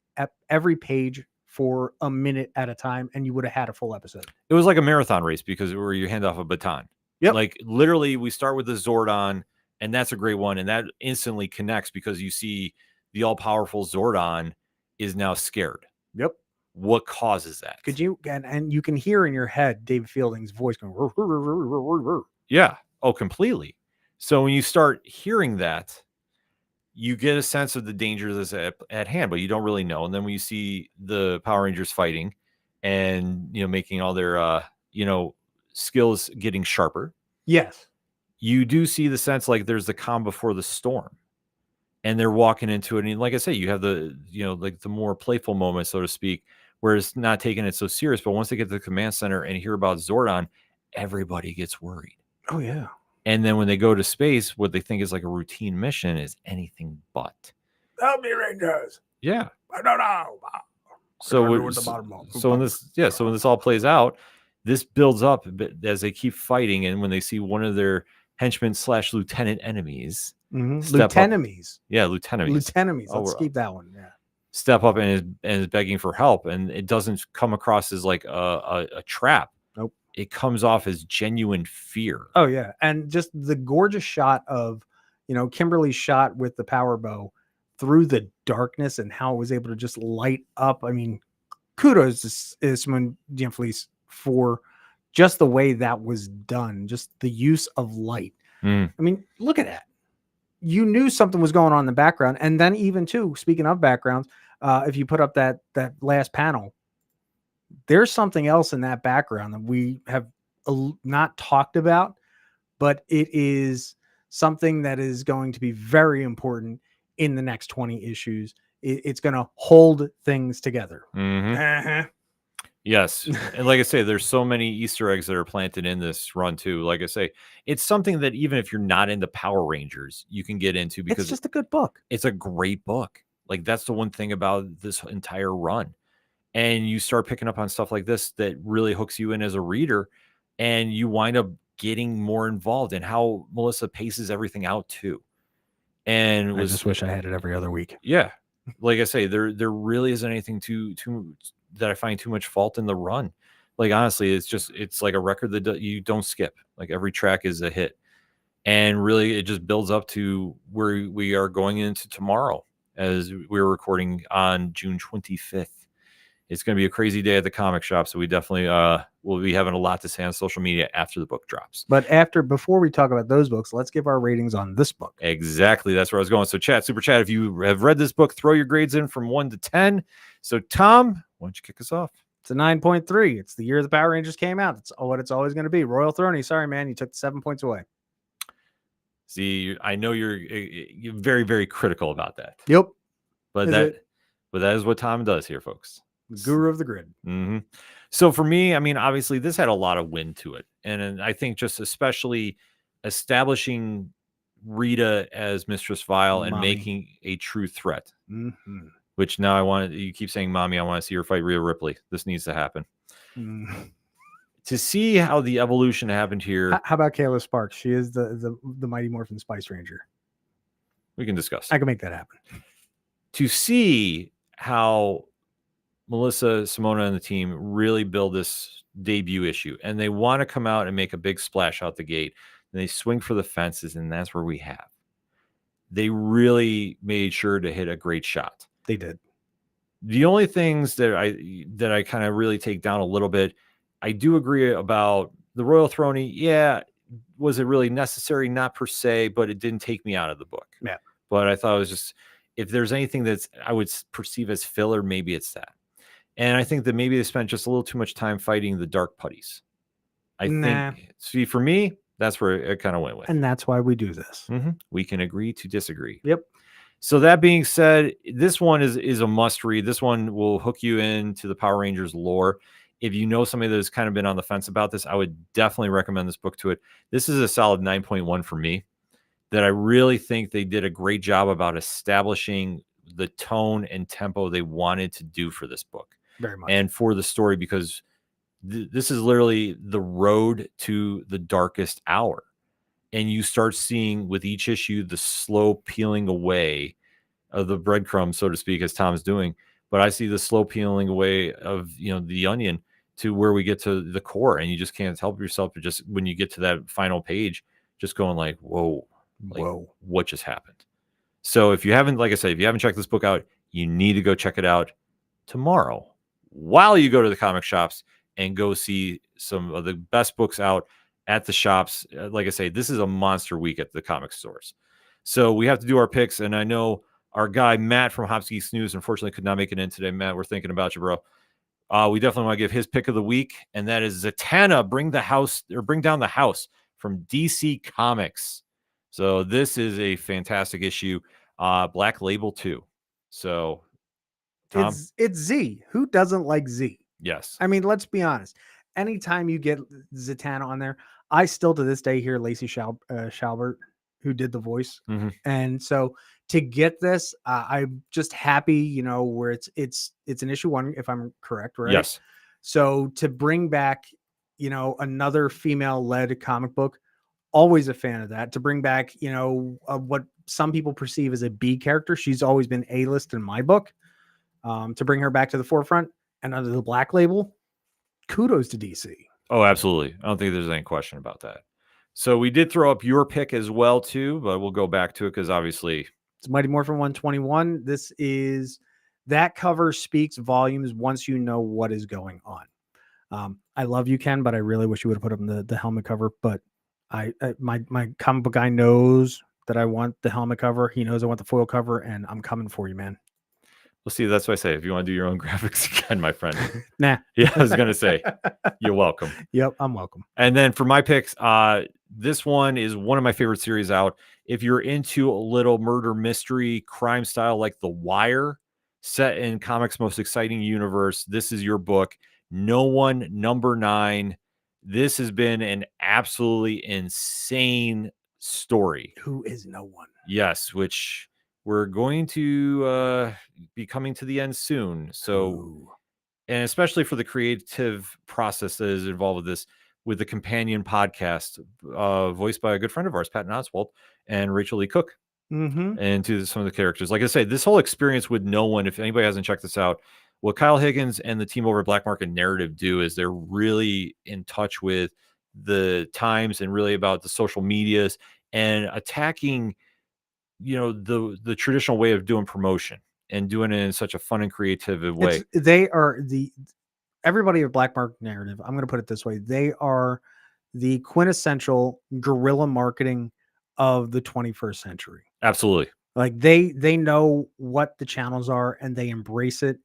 page for a minute at a time, and you would have had a full episode. It was like a marathon race, because where you hand off a baton. Yep. Like literally, we start with the Zordon, and that's a great one, and that instantly connects because you see the all-powerful Zordon is now scared. Yep. What causes that? Could you and you can hear in your head David Fielding's voice going, rrr, rrr, rrr, rrr, rrr. Yeah. Oh, completely. So when you start hearing that, you get a sense of the danger that's at hand, but you don't really know. And then when you see the Power Rangers fighting and, making all their, skills getting sharper. Yes. You do see the sense like there's the calm before the storm, and they're walking into it. And like I say, you have the, like the more playful moments, so to speak, where it's not taking it so serious. But once they get to the command center and hear about Zordon, everybody gets worried. Oh yeah. And then when they go to space, what they think is like a routine mission is anything but. Help me, Rangers. Yeah. I don't know. So when this all plays out, this builds up as they keep fighting, and when they see one of their henchmen / lieutenant enemies, lieutenemies. Yeah, lieutenemies. Let's keep that one. Yeah. Step up and is begging for help, and it doesn't come across as like a trap. Nope. It comes off as genuine fear. Oh yeah, and just the gorgeous shot of Kimberly's shot with the power bow through the darkness and how it was able to just light up. I mean, kudos to Simona Gianfelice for just the way that was done, just the use of light. I mean, look at that. You knew something was going on in the background. And then even too, speaking of backgrounds, if you put up that last panel, there's something else in that background that we have not talked about, but it is something that is going to be very important in the next 20 issues. It's going to hold things together. Mm-hmm. Yes. And like I say, there's so many Easter eggs that are planted in this run too. Like I say, it's something that even if you're not into Power Rangers, you can get into because it's just a good book. It's a great book. Like that's the one thing about this entire run. And you start picking up on stuff like this that really hooks you in as a reader, and you wind up getting more involved in how Melissa paces everything out too. And I just wish I had it every other week. Yeah. Like I say, there really isn't anything too that I find too much fault in the run. Like honestly, it's like a record that you don't skip. Like every track is a hit. And really it just builds up to where we are going into tomorrow as we're recording on June 25th. It's going to be a crazy day at the comic shop, so we definitely will be having a lot to say on social media after the book drops. But before we talk about those books, let's give our ratings on this book. Exactly, that's where I was going. So chat, super chat, if you have read this book, throw your grades in from 1 to 10. So Tom, why don't you kick us off? It's a 9.3. It's the year the Power Rangers came out. That's what it's always going to be. Royal Throny, sorry, man, you took the 7 points away. See, I know you're very, very critical about that. Yep. But that is what Tom does here, folks. Guru of the grid. Mm-hmm. So for me, I mean, obviously this had a lot of wind to it. And I think just especially establishing Rita as Mistress Vile and making a true threat, which now you keep saying, Mommy, I want to see her fight Rhea Ripley. This needs to happen. To see how the evolution happened here. How about Kayla Sparks? She is the Mighty Morphin Spice Ranger. We can discuss. I can make that happen. To see how Melissa, Simona, and the team really build this debut issue, and they want to come out and make a big splash out the gate, and they swing for the fences, and that's where we have. They really made sure to hit a great shot. They did. The only things that I kind of really take down a little bit, I do agree about the Royal Throny. Yeah, was it really necessary? Not per se, but it didn't take me out of the book. Yeah. But I thought it was just, if there's anything that's I would perceive as filler, maybe it's that. And I think that maybe they spent just a little too much time fighting the dark putties. I think, see, for me, that's where it kind of went with. And that's why we do this. We can agree to disagree. Yep. So that being said, this one is a must read. This one will hook you into the Power Rangers lore. If you know somebody that's kind of been on the fence about this, I would definitely recommend this book to it. This is a solid 9.1 for me, that I really think they did a great job about establishing the tone and tempo they wanted to do for this book. Very much. And for the story, because this is literally the road to the darkest hour. And you start seeing with each issue the slow peeling away of the breadcrumbs, so to speak, as Tom's doing. But I see the slow peeling away of the onion to where we get to the core, and you just can't help yourself. But just when you get to that final page, just going like, whoa, what just happened? So if you haven't, like I said, if you haven't checked this book out, you need to go check it out tomorrow while you go to the comic shops and go see some of the best books out at the shops. Like I say, this is a monster week at the comic stores. So we have to do our picks. And I know our guy, Matt from Hopsky Snooze, unfortunately could not make it in today. Matt, we're thinking about you, bro. We definitely want to give his pick of the week. And that is Zatanna, Bring Down the House from DC Comics. So this is a fantastic issue. Black Label 2. So Tom? It's Z. Who doesn't like Z? Yes. I mean, let's be honest. Anytime you get Zatanna on there, I still to this day hear Lacey Shalbert, who did the voice. And so to get this, I'm just happy, where it's an issue 1, if I'm correct, right? Yes. So to bring back, another female-led comic book, always a fan of that. To bring back, what some people perceive as a B character, she's always been A-list in my book. To bring her back to the forefront and under the Black Label, kudos to DC. Oh, absolutely. I don't think there's any question about that. So we did throw up your pick as well, too, but we'll go back to it because obviously it's Mighty Morphin 121. That cover speaks volumes once you know what is going on. I love you, Ken, but I really wish you would have put up the helmet cover. But my comic book guy knows that I want the helmet cover. He knows I want the foil cover, and I'm coming for you, man. Well, see, that's what I say. If you want to do your own graphics again, my friend. Nah. Yeah, I was going to say, you're welcome. Yep, I'm welcome. And then for my picks, this one is one of my favorite series out. If you're into a little murder mystery crime style like The Wire, set in comics' most exciting universe, this is your book. No One, number 9. This has been an absolutely insane story. Who is No One? Yes, which we're going to be coming to the end soon. So, Ooh. and especially for the creative process that is involved with this, with the companion podcast, voiced by a good friend of ours, Patton Oswalt, and Rachel Lee Cook, and to some of the characters. Like I say, this whole experience with No One, if anybody hasn't checked this out, what Kyle Higgins and the team over at Black Market Narrative do is they're really in touch with the times and really about the social medias and attacking, the traditional way of doing promotion and doing it in such a fun and creative way. They are everybody of Black Market Narrative. I'm going to put it this way. They are the quintessential guerrilla marketing of the 21st century. Absolutely. Like they know what the channels are and they embrace it.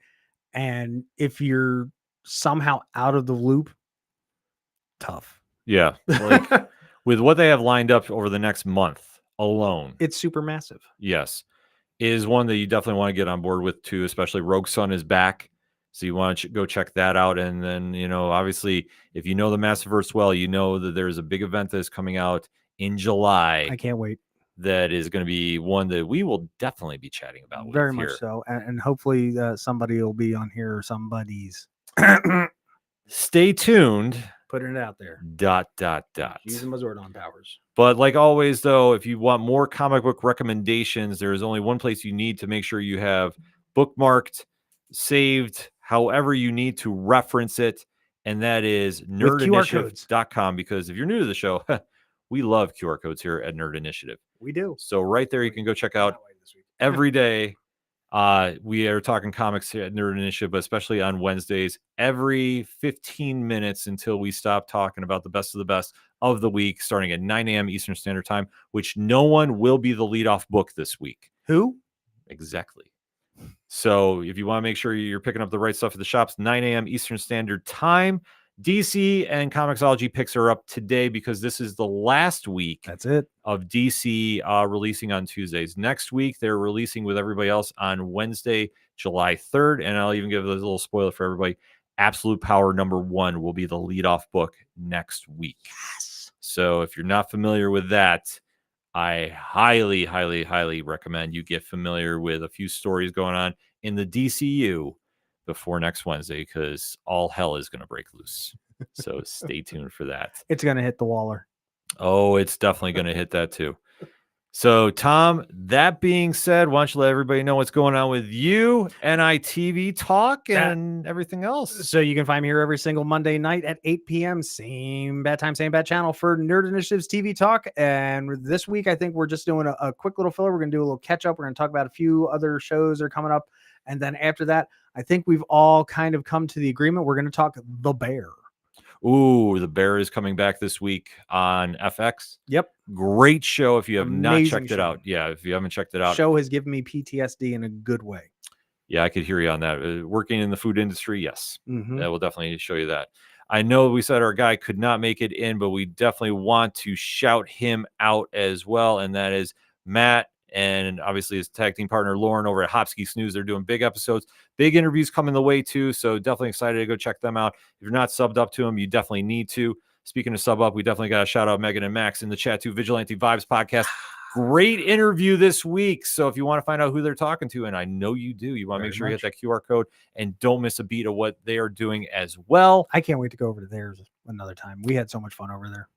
And if you're somehow out of the loop, tough. Yeah. Like with what they have lined up over the next month alone, it's super massive. Yes. Is one that you definitely want to get on board with too, especially Rogue Sun is back. So you want to go check that out. And then, obviously, if you know the Massiverse well, you know that there's a big event that is coming out in July. I can't wait. That is going to be one that we will definitely be chatting about. Very much so. And hopefully somebody will be on here or somebody's. Stay tuned. Putting it out there. ... Using my Zordon powers. But like always, though, if you want more comic book recommendations, there is only one place you need to make sure you have bookmarked, saved, however you need to reference it. And that is nerdinitiative.com. Because if you're new to the show, we love QR codes here at Nerd Initiative. We do. So right there, you can go check out every day. We are talking comics here at Nerd Initiative, but especially on Wednesdays, every 15 minutes until we stop talking about the best of the best of the week, starting at 9 a.m. Eastern Standard Time, which No One will be the leadoff book this week. Who? Exactly. So if you want to make sure you're picking up the right stuff at the shops, 9 a.m. Eastern Standard Time. DC and Comixology picks are up today because this is the last week. That's it. Of DC releasing on Tuesdays. Next week, they're releasing with everybody else on Wednesday, July 3rd. And I'll even give a little spoiler for everybody. Absolute Power #1 will be the leadoff book next week. Yes. So if you're not familiar with that, I highly, highly, highly recommend you get familiar with a few stories going on in the DCU before next Wednesday, because all hell is going to break loose. So stay tuned for that. It's going to hit the Waller. Oh, it's definitely going to hit that too. So, Tom, that being said, why don't you let everybody know what's going on with you, NITV Talk, and everything else? So you can find me here every single Monday night at 8 p.m. Same bad time, same bad channel for Nerd Initiative's TV Talk. And this week, I think we're just doing a quick little filler. We're going to do a little catch up. We're going to talk about a few other shows that are coming up. And then after that, I think we've all kind of come to the agreement. We're going to talk The Bear. Ooh, The Bear is coming back this week on FX. Yep. Great show if you have not checked show. it out. Yeah, if you haven't checked it out. Show has given me PTSD in a good way. Yeah, I could hear you on that. Working in the food industry, yes. Mm-hmm. That will definitely show you that. I know we said our guy could not make it in, but we definitely want to shout him out as well. And that is Matt, and obviously his tag team partner Lauren over at Hopsky Snooze. They're doing big episodes, big interviews coming the way too. So definitely excited to go check them out. If you're not subbed up to them, you definitely need to. Speaking of sub up, we definitely got to shout out Megan and Max in the chat too. Vigilante Vibes podcast. Great interview this week. So if you want to find out who they're talking to, and I know you do, you want to make sure you hit that QR code and don't miss a beat of what they are doing as well. I can't wait to go over to theirs another time. We had so much fun over there.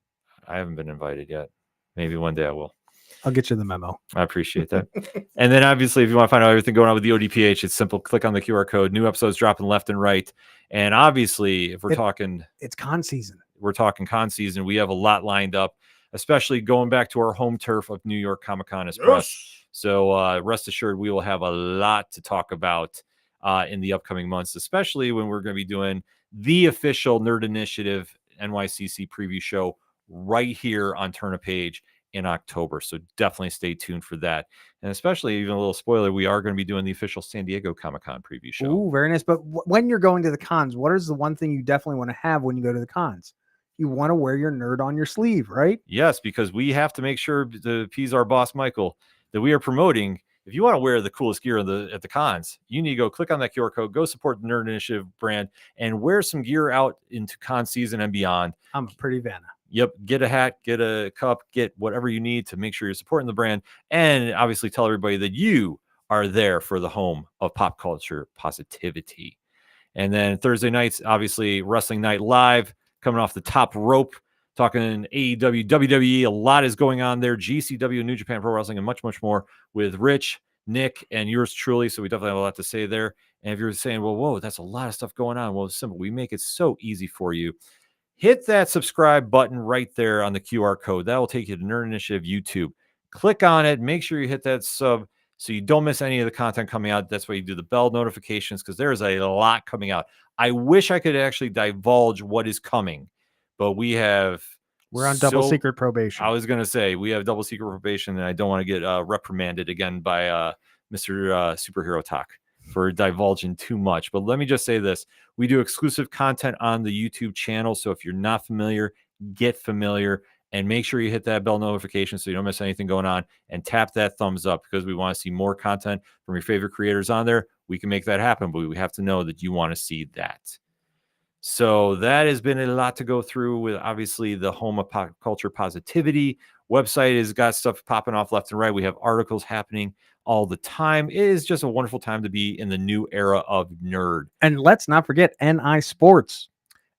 I haven't been invited yet. Maybe one day I will. I'll get you the memo. I appreciate that. And then obviously, if you want to find out everything going on with the ODPH, it's simple. Click on the QR code. New episodes dropping left and right. And obviously, if we're talking... It's con season. We're talking con season. We have a lot lined up, especially going back to our home turf of New York Comic Con Express. So rest assured, we will have a lot to talk about in the upcoming months, especially when we're going to be doing the official Nerd Initiative NYCC preview show right here on Turn a Page in October. So definitely stay tuned for that. And especially, even a little spoiler, we are going to be doing the official San Diego Comic-Con preview show. Ooh, very nice. But when you're going to the cons, what is the one thing you definitely want to have when you go to the cons? You want to wear your nerd on your sleeve, right? Yes, because we have to make sure to appease our boss, Michael, that we are promoting. If you want to wear the coolest gear at the cons, you need to go click on that QR code, go support the Nerd Initiative brand, and wear some gear out into con season and beyond. I'm a pretty Vanna. Yep. Get a hat, get a cup, get whatever you need to make sure you're supporting the brand. And obviously tell everybody that you are there for the home of pop culture positivity. And then Thursday nights, obviously Wrestling Night Live, coming off the top rope, talking AEW, WWE. A lot is going on there. GCW, New Japan Pro Wrestling, and much, much more with Rich, Nick, and yours truly. So we definitely have a lot to say there. And if you're saying, well, whoa, that's a lot of stuff going on. Well, it's simple. We make it so easy for you. Hit that subscribe button right there on the QR code. That will take you to Nerd Initiative YouTube. Click on it. Make sure you hit that sub so you don't miss any of the content coming out. That's why you do the bell notifications, because there is a lot coming out. I wish I could actually divulge what is coming, but we're on double secret probation. I was going to say we have double secret probation, and I don't want to get reprimanded again by Mr. Superhero Talk for divulging too much. But let me just say this. We do exclusive content on the YouTube channel. So if you're not familiar, get familiar and make sure you hit that bell notification so you don't miss anything going on, and tap that thumbs up, because we want to see more content from your favorite creators on there. We can make that happen, but we have to know that you want to see that. So that has been a lot to go through with, obviously, the home of pop culture positivity. Website has got stuff popping off left and right. We have articles happening all the time. It is just a wonderful time to be in the new era of nerd. And let's not forget NI Sports.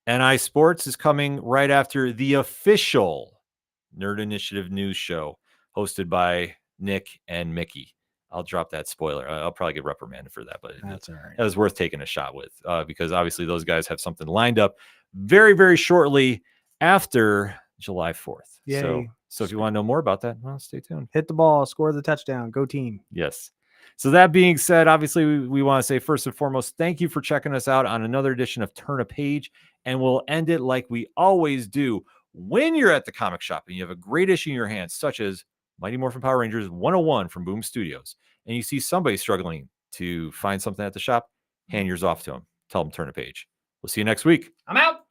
NI Sports is coming right after the official Nerd Initiative news show hosted by Nick and Mickey. I'll drop that spoiler. I'll probably get reprimanded for that, but that's all right. That was worth taking a shot with, because obviously those guys have something lined up very, very shortly after July 4th. Yay. So if you want to know more about that, well, stay tuned. Hit the ball, score the touchdown, go team. Yes. So that being said, obviously we want to say, first and foremost, thank you for checking us out on another edition of Turn a Page, and we'll end it like we always do. When you're at the comic shop and you have a great issue in your hands, such as Mighty Morphin Power Rangers 101 from Boom Studios, and you see somebody struggling to find something at the shop, hand yours off to them. Tell them turn a page. We'll see you next week. I'm out.